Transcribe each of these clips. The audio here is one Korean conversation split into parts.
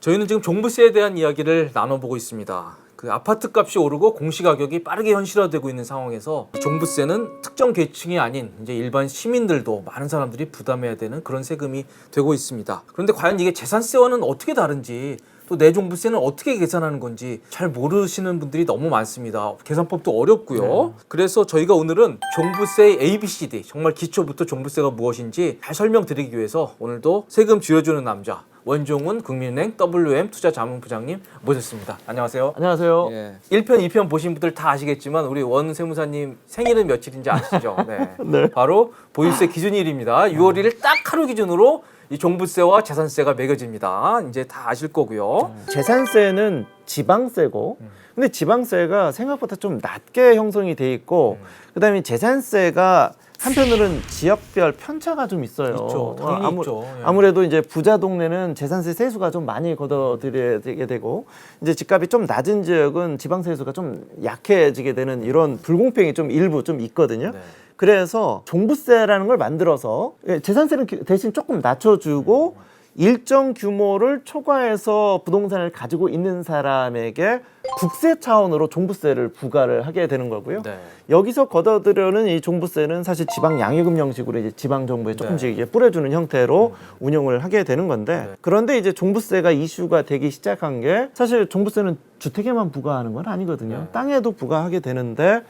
저희는 지금 종부세에 대한 이야기를 나눠보고 있습니다. 그 아파트 값이 오르고 공시가격이 빠르게 현실화되고 있는 상황에서 종부세는 특정 계층이 아닌 이제 일반 시민들도 많은 사람들이 부담해야 되는 그런 세금이 되고 있습니다. 그런데 과연 이게 재산세와는 어떻게 다른지 또 내 종부세는 어떻게 계산하는 건지 잘 모르시는 분들이 너무 많습니다. 계산법도 어렵고요. 그래서 저희가 오늘은 종부세의 ABCD, 정말 기초부터 종부세가 무엇인지 잘 설명드리기 위해서 오늘도 세금 줄여주는 남자 원종훈 국민은행 WM 투자자문부장님 모셨습니다. 안녕하세요. 안녕하세요. 예. 1편, 2편 보신 분들 다 아시겠지만 우리 원 세무사님 생일은 며칠인지 아시죠? 네. 네. 바로 보유세 기준일입니다. 6월 1일 딱 하루 기준으로 이 종부세와 재산세가 매겨집니다. 이제 다 아실 거고요. 재산세는 지방세고, 근데 지방세가 생각보다 좀 낮게 형성이 돼 있고, 그다음에 재산세가 한편으로는 지역별 편차가 좀 있어요. 있죠. 당연히 있죠. 예. 아무래도 이제 부자 동네는 재산세 세수가 좀 많이 걷어들이게 되고, 이제 집값이 좀 낮은 지역은 지방세 세수가 좀 약해지게 되는 이런 불공평이 좀 일부 좀 있거든요. 네. 그래서 종부세라는 걸 만들어서 재산세는 대신 조금 낮춰주고 일정 규모를 초과해서 부동산을 가지고 있는 사람에게 국세 차원으로 종부세를 부과를 하게 되는 거고요. 네. 여기서 걷어들여는 이 종부세는 사실 지방 양해금 형식으로 이제 지방 정부에 조금씩 이제 뿌려주는 형태로 운용을 하게 되는 건데, 그런데 이제 종부세가 이슈가 되기 시작한 게 사실 종부세는 주택에만 부과하는 건 아니거든요. 땅에도 부과하게 되는데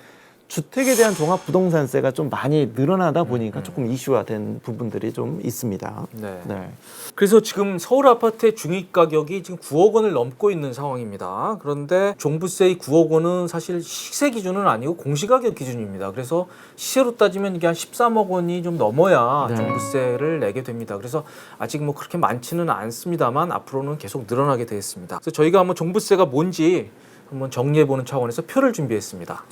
주택에 대한 종합부동산세가 좀 많이 늘어나다 보니까 조금 이슈화된 부분들이 좀 있습니다. 네. 네. 그래서 지금 서울 아파트의 중위 가격이 지금 9억 원을 넘고 있는 상황입니다. 그런데 종부세의 9억 원은 사실 시세 기준은 아니고 공시가격 기준입니다. 그래서 시세로 따지면 이게 한 13억 원이 좀 넘어야 네. 종부세를 내게 됩니다. 그래서 아직 뭐 그렇게 많지는 않습니다만 앞으로는 계속 늘어나게 되겠습니다. 그래서 저희가 한번 종부세가 뭔지 한번 정리해보는 차원에서 표를 준비했습니다.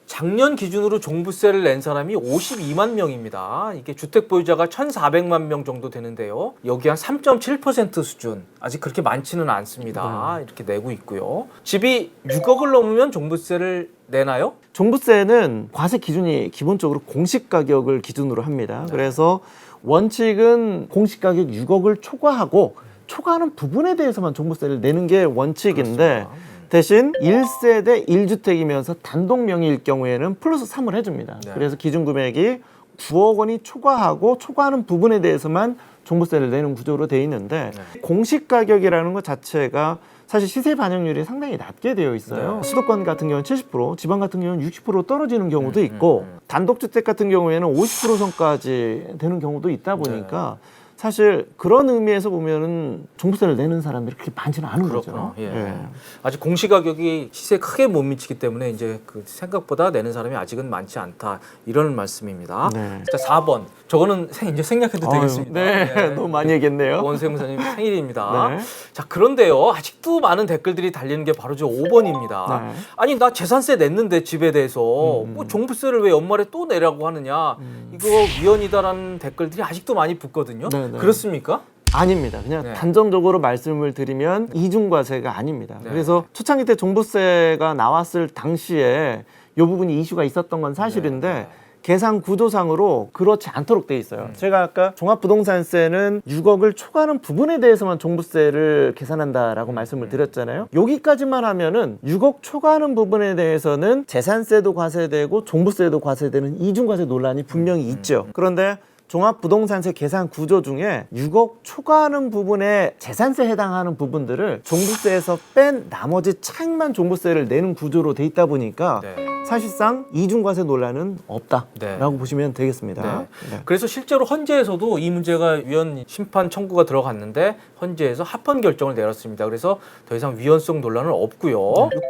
작년 기준으로 종부세를 낸 사람이 52만 명입니다. 이게 주택 보유자가 1,400만 명 정도 되는데요. 여기 한 3.7% 수준. 아직 그렇게 많지는 않습니다. 이렇게 내고 있고요. 집이 6억을 넘으면 종부세를 내나요? 종부세는 과세 기준이 기본적으로 공시가격을 기준으로 합니다. 그래서 원칙은 공시가격 6억을 초과하고 초과하는 부분에 대해서만 종부세를 내는 게 원칙인데, 그렇습니다. 대신 1세대 1주택이면서 단독 명의일 경우에는 플러스 3을 해줍니다. 네. 그래서 기준 금액이 9억 원이 초과하고 초과하는 부분에 대해서만 종부세를 내는 구조로 돼 있는데, 공시가격이라는 것 자체가 사실 시세 반영률이 상당히 낮게 되어 있어요. 수도권 같은 경우는 70%, 지방 같은 경우는 60% 떨어지는 경우도 있고, 단독주택 같은 경우에는 50% 선까지 되는 경우도 있다 보니까 사실 그런 의미에서 보면은 종부세를 내는 사람들이 그렇게 많지는 않은 거죠. 예. 아직 공시가격이 시세에 크게 못 미치기 때문에 이제 그 생각보다 내는 사람이 아직은 많지 않다, 이런 말씀입니다. 네. 자, 4번. 저거는 이제 생략해도 되겠습니다. 네, 너무 많이 얘기했네요. 원세무사님 생일입니다. 네. 자, 그런데요, 아직도 많은 댓글들이 달리는 게 바로 저 5번입니다. 네. 아니, 나 재산세 냈는데 집에 대해서 뭐 종부세를 왜 연말에 또 내라고 하느냐, 이거 위헌이다라는 댓글들이 아직도 많이 붙거든요. 네, 네. 그렇습니까? 아닙니다. 그냥 네. 단정적으로 말씀을 드리면 이중과세가 아닙니다. 네. 그래서 초창기 때 종부세가 나왔을 당시에 이 부분이 이슈가 있었던 건 사실인데, 계산 구조상으로 그렇지 않도록 돼 있어요. 제가 아까 종합부동산세는 6억을 초과하는 부분에 대해서만 종부세를 계산한다라고 말씀을 드렸잖아요. 여기까지만 하면은 6억 초과하는 부분에 대해서는 재산세도 과세되고 종부세도 과세되는 이중과세 논란이 분명히 있죠. 그런데 종합부동산세 계산 구조 중에 6억 초과하는 부분에 재산세 해당하는 부분들을 종부세에서 뺀 나머지 차익만 종부세를 내는 구조로 돼 있다 보니까 사실상 이중과세 논란은 없다라고 보시면 되겠습니다. 네. 그래서 실제로 헌재에서도 이 문제가 위헌 심판 청구가 들어갔는데 헌재에서 합헌 결정을 내렸습니다. 그래서 더 이상 위헌성 논란은 없고요.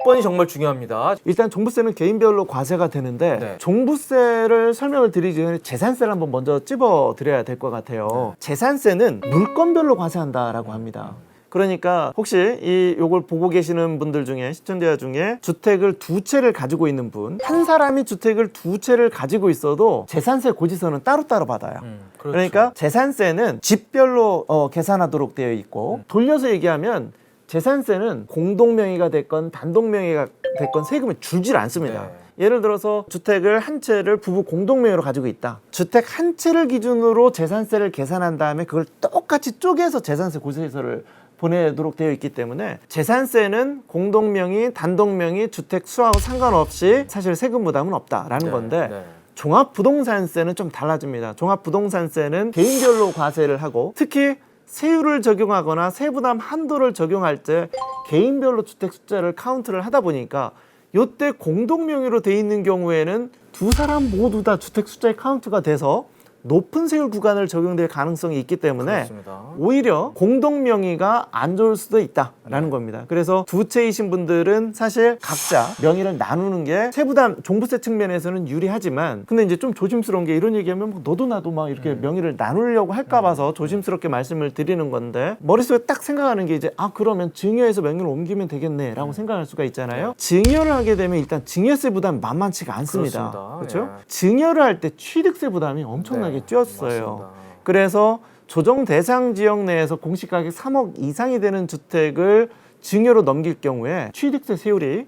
6번이 정말 중요합니다. 일단 종부세는 개인별로 과세가 되는데 종부세를 설명을 드리기 전에 재산세를 한번 먼저 찝어드려야 될 것 같아요. 재산세는 물건별로 과세한다라고 합니다. 그러니까 혹시 요걸 보고 계시는 분들 중에, 시청자 중에 주택을 2채를 가지고 있는 분, 한 사람이 주택을 2채를 가지고 있어도 재산세 고지서는 따로따로 받아요. 그렇죠. 그러니까 재산세는 집별로 계산하도록 되어 있고, 돌려서 얘기하면 재산세는 공동명의가 됐건 단독명의가 됐건 세금이 줄질 않습니다. 네. 예를 들어서 주택을 한 채를 부부 공동명의로 가지고 있다. 주택 한 채를 기준으로 재산세를 계산한 다음에 그걸 똑같이 쪼개서 재산세 고세서를 보내도록 되어 있기 때문에 재산세는 공동명의, 단독명의, 주택 수하고 상관없이 사실 세금 부담은 없다라는 건데 네. 종합부동산세는 좀 달라집니다. 종합부동산세는 개인별로 과세를 하고 특히 세율을 적용하거나 세부담 한도를 적용할 때 개인별로 주택 숫자를 카운트를 하다 보니까 이때 공동명의로 돼 있는 경우에는 두 사람 모두 다 주택 숫자의 카운트가 돼서 높은 세율 구간을 적용될 가능성이 있기 때문에 그렇습니다. 오히려 공동명의가 안 좋을 수도 있다라는 겁니다. 그래서 두 채이신 분들은 사실 각자 명의를 나누는 게 세부담 종부세 측면에서는 유리하지만 근데 이제 좀 조심스러운 게 이런 얘기하면 뭐 너도 나도 막 이렇게 명의를 나누려고 할까 봐서 조심스럽게 말씀을 드리는 건데 머릿속에 딱 생각하는 게 이제 그러면 증여해서 명의를 옮기면 되겠네라고 생각할 수가 있잖아요. 증여를 하게 되면 일단 증여세 부담 만만치가 않습니다. 그렇습니다. 그렇죠? 예. 증여를 할 때 취득세 부담이 엄청나게 뛰었어요. 맞습니다. 그래서 조정 대상 지역 내에서 공시가격 3억 이상이 되는 주택을 증여로 넘길 경우에 취득세 세율이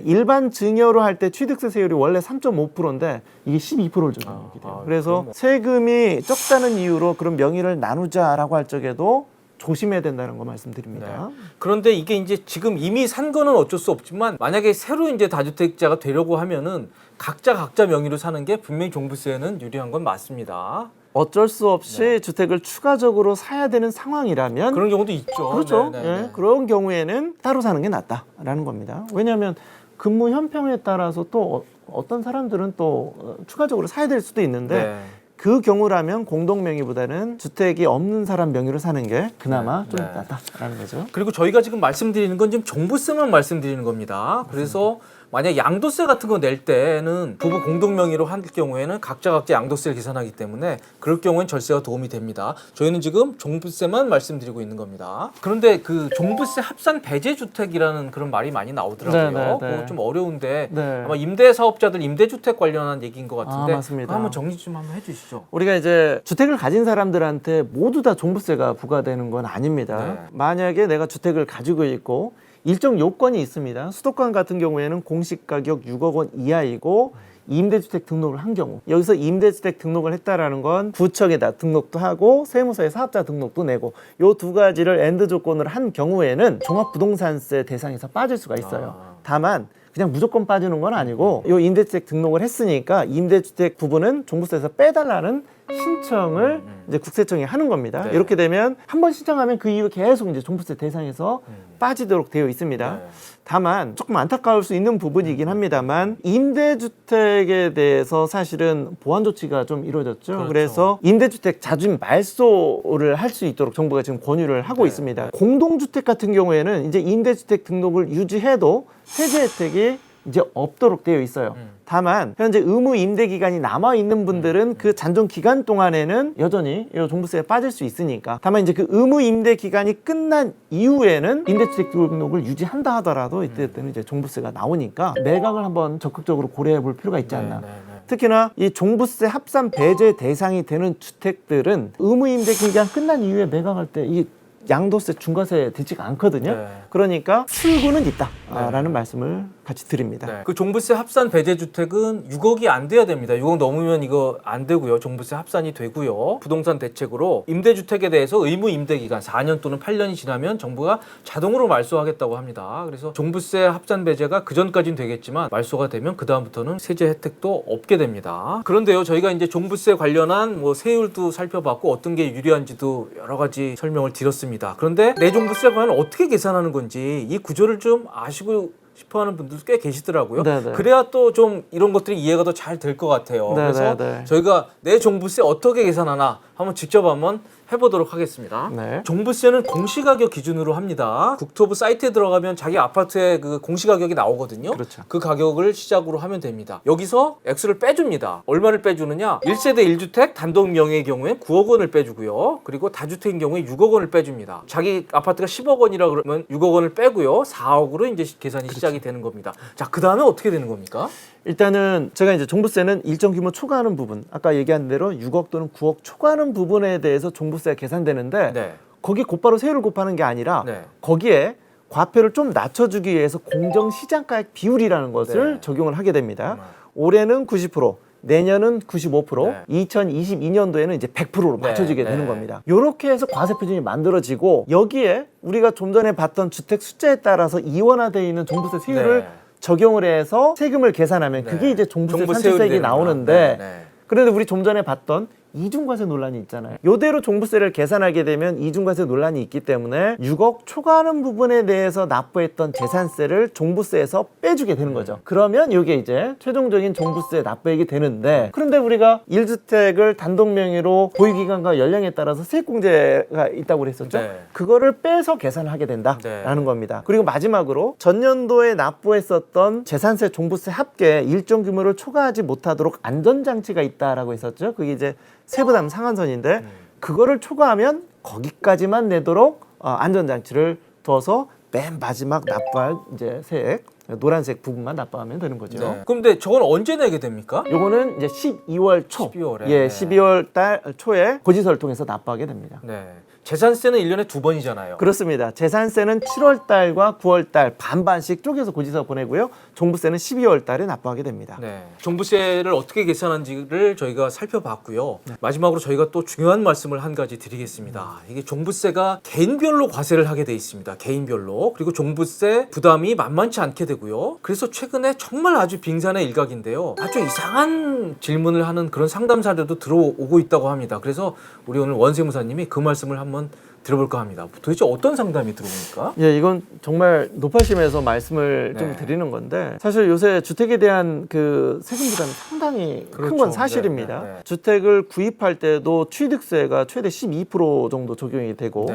일반 증여로 할 때 취득세 세율이 원래 3.5%인데 이게 12%를 적용하게 돼요. 그래서 세금이 적다는 이유로 그런 명의를 나누자라고 할 적에도 조심해야 된다는 거 말씀드립니다. 네. 그런데 이게 이제 지금 이미 산 거는 어쩔 수 없지만 만약에 새로 이제 다주택자가 되려고 하면은 각자 명의로 사는 게 분명히 종부세에는 유리한 건 맞습니다. 어쩔 수 없이 주택을 추가적으로 사야 되는 상황이라면 그런 경우도 있죠. 그렇죠. 네, 네, 예, 네. 그런 경우에는 따로 사는 게 낫다라는 겁니다. 왜냐하면 근무 현평에 따라서 또 어떤 사람들은 또 추가적으로 사야 될 수도 있는데 네. 그 경우라면 공동명의보다는 주택이 없는 사람 명의로 사는 게 그나마 좀 낫다라는 거죠. 그리고 저희가 지금 말씀드리는 건 지금 종부세만 말씀드리는 겁니다. 그래서 만약 양도세 같은 거 낼 때는 부부 공동명의로 할 경우에는 각자 양도세를 계산하기 때문에 그럴 경우엔 절세가 도움이 됩니다. 저희는 지금 종부세만 말씀드리고 있는 겁니다. 그런데 그 종부세 합산 배제 주택이라는 그런 말이 많이 나오더라고요. 네, 네, 네. 그거 좀 어려운데 네. 아마 임대 사업자들 임대주택 관련한 얘기인 것 같은데 맞습니다. 그거 한번 정리 좀 한번 해주시죠. 우리가 이제 주택을 가진 사람들한테 모두 다 종부세가 부과되는 건 아닙니다. 네. 만약에 내가 주택을 가지고 있고 일정 요건이 있습니다. 수도권 같은 경우에는 공시가격 6억 원 이하이고 임대주택 등록을 한 경우 여기서 임대주택 등록을 했다라는 건 구청에다 등록도 하고 세무서에 사업자 등록도 내고 요 두 가지를 엔드 조건으로 한 경우에는 종합부동산세 대상에서 빠질 수가 있어요. 다만 그냥 무조건 빠지는 건 아니고 요 임대주택 등록을 했으니까 임대주택 부분은 종부세에서 빼달라는 신청을 이제 국세청이 하는 겁니다. 네. 이렇게 되면 한 번 신청하면 그 이후 계속 이제 종부세 대상에서 빠지도록 되어 있습니다. 네. 다만 조금 안타까울 수 있는 부분이긴 합니다만 임대주택에 대해서 사실은 보완 조치가 좀 이루어졌죠. 그렇죠. 그래서 임대주택 자주임 말소를 할 수 있도록 정부가 지금 권유를 하고 네. 있습니다. 공동주택 같은 경우에는 이제 임대주택 등록을 유지해도 세제 혜택이 이제 없도록 되어 있어요. 다만 현재 의무 임대 기간이 남아 있는 분들은 그 잔존 기간 동안에는 여전히 이 종부세에 빠질 수 있으니까 다만 이제 그 의무 임대 기간이 끝난 이후에는 임대주택 등록을 유지한다 하더라도 이때는 이제 종부세가 나오니까 매각을 한번 적극적으로 고려해 볼 필요가 있지 않나. 특히나 이 종부세 합산 배제 대상이 되는 주택들은 의무 임대 기간 끝난 이후에 매각할 때 이 양도세, 중과세 되지가 않거든요. 네. 그러니까 출구는 있다라는 말씀을 같이 드립니다. 네. 그 종부세 합산 배제 주택은 6억이 안 돼야 됩니다. 6억 넘으면 이거 안 되고요. 종부세 합산이 되고요. 부동산 대책으로 임대주택에 대해서 의무 임대 기간 4년 또는 8년이 지나면 정부가 자동으로 말소하겠다고 합니다. 그래서 종부세 합산 배제가 그 전까지는 되겠지만 말소가 되면 그 다음부터는 세제 혜택도 없게 됩니다. 그런데요, 저희가 이제 종부세 관련한 뭐 세율도 살펴봤고 어떤 게 유리한지도 여러 가지 설명을 드렸습니다. 그런데 내 종부세 과연 어떻게 계산하는 건지 이 구조를 좀 아시고 싶어하는 분들도 꽤 계시더라고요. 네네. 그래야 또 좀 이런 것들이 이해가 더 잘 될 것 같아요. 네네네. 그래서 저희가 내 종부세 어떻게 계산하나 한번 직접 한번 해보도록 하겠습니다. 네. 종부세는 공시가격 기준으로 합니다. 국토부 사이트에 들어가면 자기 아파트의 그 공시가격이 나오거든요. 그렇죠. 그 가격을 시작으로 하면 됩니다. 여기서 액수를 빼줍니다. 얼마를 빼주느냐? 1세대 1주택 단독 명의의 경우에 9억 원을 빼주고요. 그리고 다주택인 경우에 6억 원을 빼줍니다. 자기 아파트가 10억 원이라 그러면 6억 원을 빼고요. 4억으로 이제 계산이 시작이 되는 겁니다. 자, 그 다음에 어떻게 되는 겁니까? 일단은 제가 이제 종부세는 일정 규모 초과하는 부분, 아까 얘기한 대로 6억 또는 9억 초과하는 부분에 대해서 종부세가 계산되는데 네. 거기 곧바로 세율을 곱하는 게 아니라 네. 거기에 과표를 좀 낮춰주기 위해서 공정시장가액 비율이라는 것을 네. 적용을 하게 됩니다. 올해는 90%, 내년은 95%, 2022년도에는 이제 100%로 맞춰지게 되는 겁니다. 이렇게 해서 과세 표준이 만들어지고 여기에 우리가 좀 전에 봤던 주택 숫자에 따라서 이원화되어 있는 종부세 세율을 적용을 해서 세금을 계산하면 그게 이제 종부세 산출세액이 나오는데 그런데 우리 좀 전에 봤던 이중과세 논란이 있잖아요. 이대로 종부세를 계산하게 되면 이중과세 논란이 있기 때문에 6억 초과하는 부분에 대해서 납부했던 재산세를 종부세에서 빼주게 되는 거죠. 그러면 이게 이제 최종적인 종부세 납부액이 되는데 그런데 우리가 1주택을 단독 명의로 보유기간과 연령에 따라서 세액공제가 있다고 그랬었죠. 그거를 빼서 계산을 하게 된다라는 겁니다. 그리고 마지막으로 전년도에 납부했었던 재산세 종부세 합계 일정 규모를 초과하지 못하도록 안전장치가 있다라고 했었죠. 그게 이제 세부담 상한선인데 그거를 초과하면 거기까지만 내도록 안전장치를 둬서 맨 마지막 납부할 이제 세액 노란색 부분만 납부하면 되는 거죠. 네. 근데 저건 언제 내게 됩니까? 요거는 이제 12월 초, 12월에. 예, 12월 달 초에 고지서를 통해서 납부하게 됩니다. 네. 재산세는 1년에 2번이잖아요. 그렇습니다. 재산세는 7월 달과 9월 달 반반씩 쪼개서 고지서 보내고요. 종부세는 12월 달에 납부하게 됩니다. 네. 종부세를 어떻게 계산하는지를 저희가 살펴봤고요. 마지막으로 저희가 또 중요한 말씀을 한 가지 드리겠습니다. 이게 종부세가 개인별로 과세를 하게 돼 있습니다. 개인별로. 그리고 종부세 부담이 만만치 않게 되고요. 그래서 최근에 정말 아주 빙산의 일각인데요. 아주 이상한 질문을 하는 그런 상담 사례도 들어오고 있다고 합니다. 그래서 우리 오늘 원세무사님이 그 말씀을 한번 들어볼까 합니다. 도대체 어떤 상담이 들어옵니까? 예, 이건 정말 높아심에서 말씀을 좀 드리는 건데 사실 요새 주택에 대한 그 세금 부담이 상당히 큰 건 사실입니다. 주택을 구입할 때도 취득세가 최대 12% 정도 적용이 되고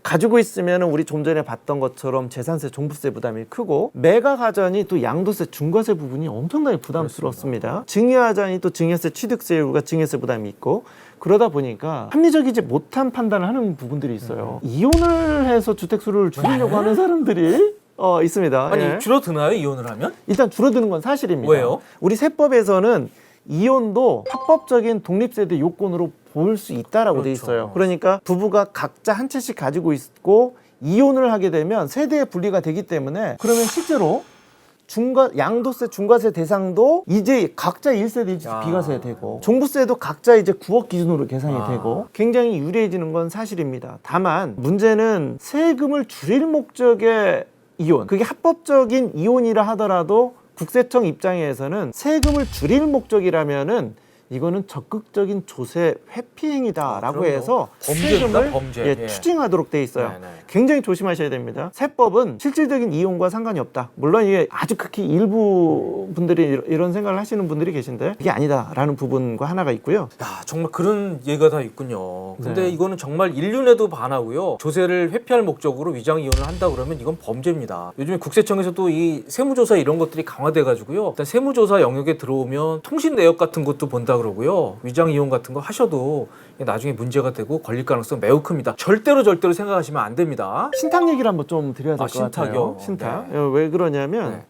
가지고 있으면 우리 좀 전에 봤던 것처럼 재산세, 종부세 부담이 크고 매각하자니 또 양도세, 중과세 부분이 엄청나게 부담스럽습니다. 증여하자니 또 증여세, 취득세율과 증여세 부담이 있고 그러다 보니까 합리적이지 못한 판단을 하는 부분들이 있어요. 이혼을 해서 주택수를 줄이려고 하는 사람들이 있습니다. 아니 줄어드나요? 이혼을 하면? 일단 줄어드는 건 사실입니다. 왜요? 우리 세법에서는 이혼도 합법적인 독립세대 요건으로 볼 수 있다라고 돼 있어요. 그러니까 부부가 각자 한 채씩 가지고 있고 이혼을 하게 되면 세대의 분리가 되기 때문에 그러면 실제로 양도세, 중과세 대상도 이제 각자 1세대 비과세 되고 종부세도 각자 이제 9억 기준으로 계산이 되고 굉장히 유리해지는 건 사실입니다. 다만 문제는 세금을 줄일 목적의 이혼, 그게 합법적인 이혼이라 하더라도 국세청 입장에서는 세금을 줄일 목적이라면은 이거는 적극적인 조세 회피 행위다라고 해서 세금을 추징하도록 돼 있어요. 굉장히 조심하셔야 됩니다. 세법은 실질적인 이용과 상관이 없다. 물론 이게 아주 극히 일부 분들이 이런 생각을 하시는 분들이 계신데 이게 아니다라는 부분과 하나가 있고요. 야, 정말 그런 예가 다 있군요. 근데 이거는 정말 인륜에도 반하고요. 조세를 회피할 목적으로 위장 이혼을 한다 그러면 이건 범죄입니다. 요즘에 국세청에서도 이 세무조사 이런 것들이 강화돼 가지고요. 일단 세무조사 영역에 들어오면 통신 내역 같은 것도 본다 그러고요. 위장 이혼 같은 거 하셔도 나중에 문제가 되고 걸릴 가능성 매우 큽니다. 절대로 생각하시면 안 됩니다. 신탁 얘기를 한번 좀 드려야 될 것 같아요. 신탁. 왜 그러냐면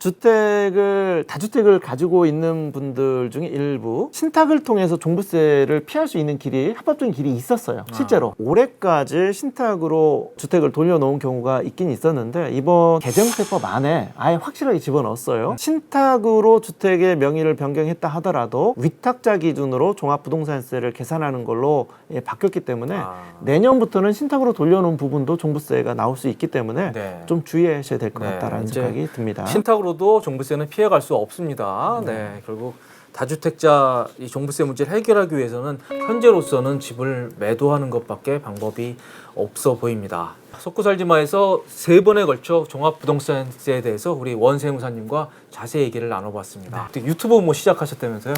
다주택을 가지고 있는 분들 중에 일부 신탁을 통해서 종부세를 피할 수 있는 길이 합법적인 길이 있었어요. 실제로 올해까지 신탁으로 주택을 돌려놓은 경우가 있긴 있었는데 이번 개정세법 안에 아예 확실하게 집어넣었어요. 신탁으로 주택의 명의를 변경했다 하더라도 위탁자 기준으로 종합부동산세를 계산하는 걸로 바뀌었기 때문에 내년부터는 신탁으로 돌려놓은 부분도 종부세가 나올 수 있기 때문에 좀 주의하셔야 될 것 같다라는 생각이 듭니다. 신탁으로도 종부세는 피해갈 수 없습니다. 결국 다주택자 이 종부세 문제를 해결하기 위해서는 현재로서는 집을 매도하는 것밖에 방법이 없어 보입니다. 속구살지마에서 3번에 걸쳐 종합부동산세에 대해서 우리 원세무사님과 자세히 얘기를 나눠봤습니다. 유튜브 뭐 시작하셨다면서요?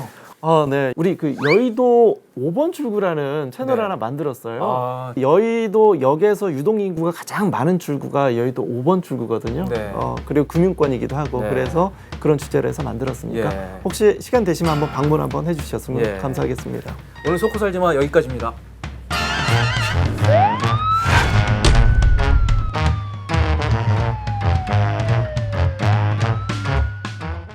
네. 우리 그 여의도 5번 출구라는 채널 하나 만들었어요. 여의도 역에서 유동인구가 가장 많은 출구가 여의도 5번 출구거든요. 그리고 금융권이기도 하고 그래서 그런 주제로 해서 만들었으니까 혹시 시간 되시면 한번 방문 한번 해주셨으면 감사하겠습니다. 오늘 속구살지마 여기까지입니다.